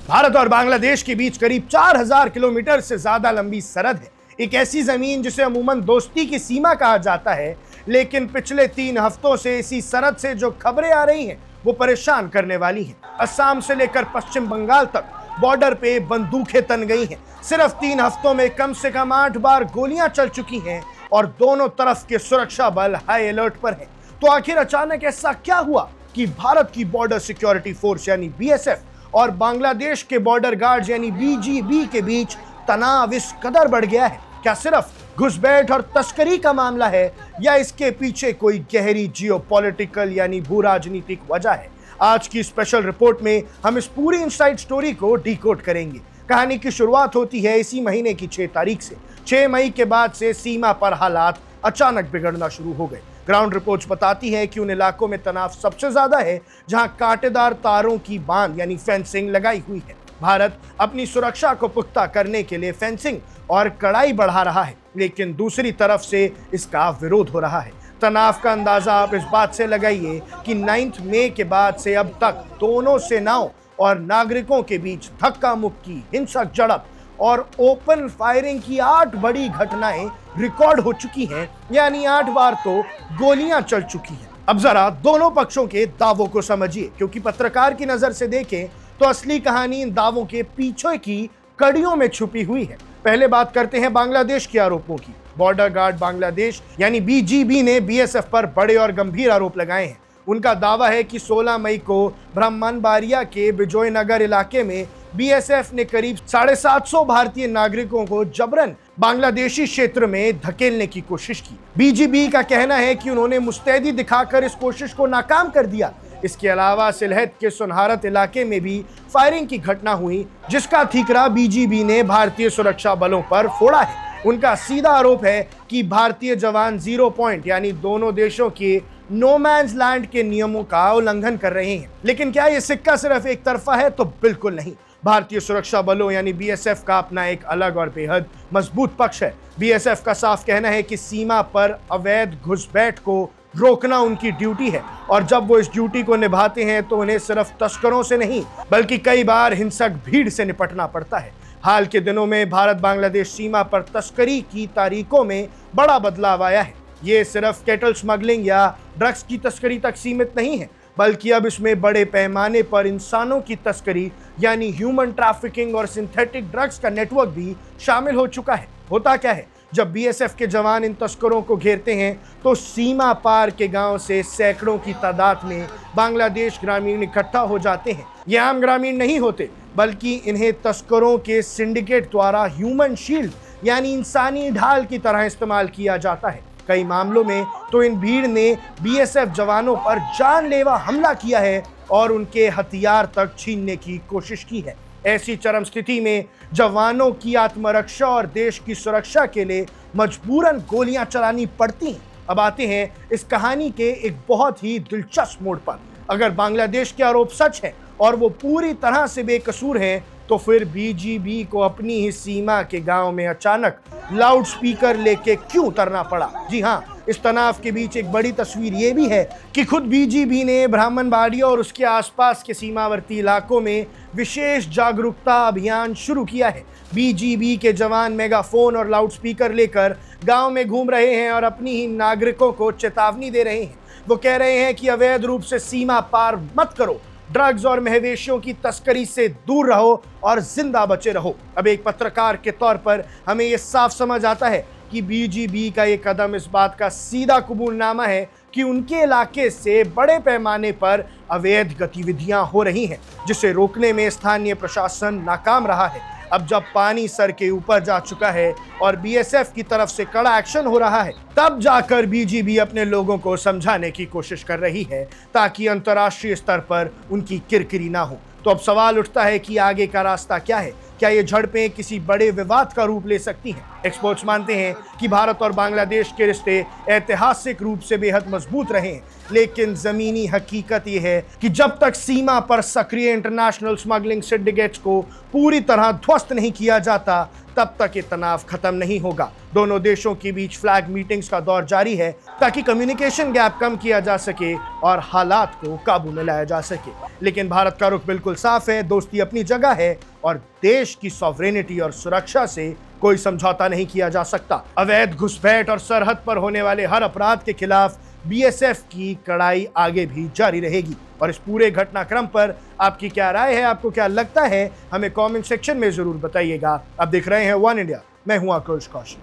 भारत और बांग्लादेश के बीच करीब 4000 किलोमीटर से ज्यादा लंबी सरहद है। एक ऐसी जमीन जिसे अमूमन दोस्ती की सीमा कहा जाता है, लेकिन पिछले 3 हफ्तों से इसी सरहद से जो खबरें आ रही हैं वो परेशान करने वाली हैं। असम से लेकर पश्चिम बंगाल तक बॉर्डर पे बंदूकें तन गई हैं। सिर्फ 3 हफ्तों में कम से कम 8 बार गोलियां चल चुकी हैं और दोनों तरफ के सुरक्षा बल हाई अलर्ट पर हैं। तो आखिर अचानक ऐसा क्या हुआ कि भारत की बॉर्डर सिक्योरिटी फोर्स यानी बीएसएफ और बांग्लादेश के बॉर्डर गार्ड्स यानी बीजीबी के बीच तनाव इस कदर बढ़ गया है? क्या सिर्फ घुसपैठ और तस्करी का मामला है या इसके पीछे कोई गहरी जियोपॉलिटिकल यानी भू राजनीतिक वजह है? आज की स्पेशल रिपोर्ट में हम इस पूरी इनसाइड स्टोरी को डिकोड करेंगे। कहानी की शुरुआत होती है इसी महीने की 6 तारीख से। 6 मई के बाद से सीमा पर हालात अचानक बिगड़ना शुरू हो गए। ग्राउंड रिपोर्ट्स बताती हैं कि उन इलाकों में तनाव सबसे ज्यादा है जहां कांटेदार तारों की बांध यानी फेंसिंग लगाई हुई है। भारत अपनी सुरक्षा को पुख्ता करने के लिए फेंसिंग और कड़ाई बढ़ा रहा है, लेकिन दूसरी तरफ से इसका विरोध हो रहा है। तनाव का अंदाजा आप इस बात से लगाइए कि 9 मई के बाद से अब तक दोनों सेनाओं और नागरिकों के बीच धक्का मुक्की, हिंसक झड़प और ओपन फायरिंग की 8 बड़ी घटनाएं रिकॉर्ड हो चुकी हैं, यानी 8 बार तो गोलियां चल चुकी हैं। अब जरा दोनों पक्षों के दावों को समझिए, क्योंकि पत्रकार की नजर से देखें तो असली कहानी इन दावों के पीछे की कड़ियों में छुपी हुई है। पहले बात करते हैं बांग्लादेश के आरोपों की। बॉर्डर गार्ड बांग्लादेश यानी बीजीबी ने बीएसएफ पर बड़े और गंभीर आरोप लगाए हैं। उनका दावा है कि 16 मई को ब्राह्मणबाड़िया के बिजोयनगर इलाके में बीएसएफ ने करीब 750 भारतीय नागरिकों को जबरन बांग्लादेशी क्षेत्र में धकेलने की कोशिश की। बीजीबी का कहना है कि उन्होंने मुस्तैदी दिखाकर इस कोशिश को नाकाम कर दिया। इसके अलावा सिलहट के सुनहरत इलाके में भी फायरिंग की घटना हुई, जिसका ठीकरा बीजीबी ने भारतीय सुरक्षा बलों पर फोड़ा है। उनका सीधा आरोप है कि भारतीय जवान 0 पॉइंट यानी दोनों देशों के नो मैन्स लैंड के नियमों का उल्लंघन कर रहे हैं। लेकिन क्या यह सिक्का सिर्फ एक तरफा है? तो बिल्कुल नहीं। भारतीय सुरक्षा बलों यानी बीएसएफ का अपना एक अलग और बेहद मजबूत पक्ष है। बीएसएफ का साफ कहना है कि सीमा पर अवैध घुसपैठ को रोकना उनकी ड्यूटी है, और जब वो इस ड्यूटी को निभाते हैं तो उन्हें सिर्फ तस्करों से नहीं बल्कि कई बार हिंसक भीड़ से निपटना पड़ता है। हाल के दिनों में भारत बांग्लादेश सीमा पर तस्करी की तारीखों में बड़ा बदलाव आया है। ये सिर्फ कैटल स्मगलिंग या ड्रग्स की तस्करी तक सीमित नहीं है, बल्कि अब इसमें बड़े पैमाने पर इंसानों की तस्करी यानी ह्यूमन ट्रैफिकिंग और सिंथेटिक ड्रग्स का नेटवर्क भी शामिल हो चुका है। होता क्या है, जब बीएसएफ के जवान इन तस्करों को घेरते हैं तो सीमा पार के गांव से सैकड़ों की तादाद में बांग्लादेश ग्रामीण इकट्ठा हो जाते हैं। ये आम ग्रामीण नहीं होते, बल्कि इन्हें तस्करों के सिंडिकेट द्वारा ह्यूमन शील्ड यानी इंसानी ढाल की तरह इस्तेमाल किया जाता है। कई मामलों में तो इन भीड़ ने बीएसएफ जवानों पर जानलेवा हमला किया है और उनके हथियार तक छीनने की कोशिश की है। ऐसी चरम स्थिति में जवानों की आत्मरक्षा और देश की सुरक्षा के लिए मजबूरन गोलियां चलानी पड़ती हैं। अब आते हैं इस कहानी के एक बहुत ही दिलचस्प मोड़ पर। अगर बांग्लादेश के आरोप सच है और वो पूरी तरह से बेकसूर है, तो फिर बीजीबी को अपनी ही सीमा के गांव में अचानक लाउड स्पीकर लेके क्यों उतरना पड़ा? जी हाँ, इस तनाव के बीच एक बड़ी तस्वीर ये भी है कि खुद बीजीबी ने ब्राह्मणबाड़िया और उसके आसपास के सीमावर्ती इलाकों में विशेष जागरूकता अभियान शुरू किया है। बीजीबी के जवान मेगाफोन और लाउड स्पीकर लेकर गांव में घूम रहे हैं और अपनी ही नागरिकों को चेतावनी दे रहे हैं। वो कह रहे हैं कि अवैध रूप से सीमा पार मत करो, ड्रग्स और मवेशियों की तस्करी से दूर रहो और जिंदा बचे रहो। अब एक पत्रकार के तौर पर हमें यह साफ समझ आता है कि बीजीबी का ये कदम इस बात का सीधा कबूलनामा है कि उनके इलाके से बड़े पैमाने पर अवैध गतिविधियां हो रही हैं, जिसे रोकने में स्थानीय प्रशासन नाकाम रहा है। अब जब पानी सर के ऊपर जा चुका है और बीएसएफ की तरफ से कड़ा एक्शन हो रहा है, तब जाकर बीजीबी अपने लोगों को समझाने की कोशिश कर रही है ताकि अंतर्राष्ट्रीय स्तर पर उनकी किरकिरी ना हो। तो अब सवाल उठता है कि आगे का रास्ता क्या है? क्या ये झड़पें किसी बड़े विवाद का रूप ले सकती हैं? एक्सपर्ट्स मानते हैं कि भारत और बांग्लादेश के रिश्ते ऐतिहासिक रूप से बेहद मजबूत रहे हैं, लेकिन जमीनी हकीकत यह है कि जब तक सीमा पर सक्रिय इंटरनेशनल स्मगलिंग सिंडिकेट्स को पूरी तरह ध्वस्त नहीं किया जाता, तब तक ये तनाव खत्म नहीं होगा। दोनों देशों के बीच फ्लैग मीटिंग्स का दौर जारी है ताकि कम्युनिकेशन गैप कम किया जा सके और हालात को काबू में लाया जा सके। लेकिन भारत का रुख बिल्कुल साफ है, दोस्ती अपनी जगह है और देश की सॉवरेनिटी और सुरक्षा से कोई समझौता नहीं किया जा सकता। अवैध घुसपैठ और सरहद पर होने वाले हर अपराध के खिलाफ बीएसएफ की कड़ाई आगे भी जारी रहेगी। और इस पूरे घटनाक्रम पर आपकी क्या राय है, आपको क्या लगता है, हमें कमेंट सेक्शन में जरूर बताइएगा। आप देख रहे हैं वन इंडिया, मैं हूं आकाश Kaushik.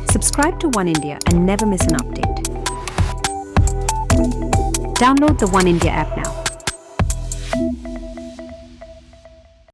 Subscribe to One India and never miss an update. Download the One India app now.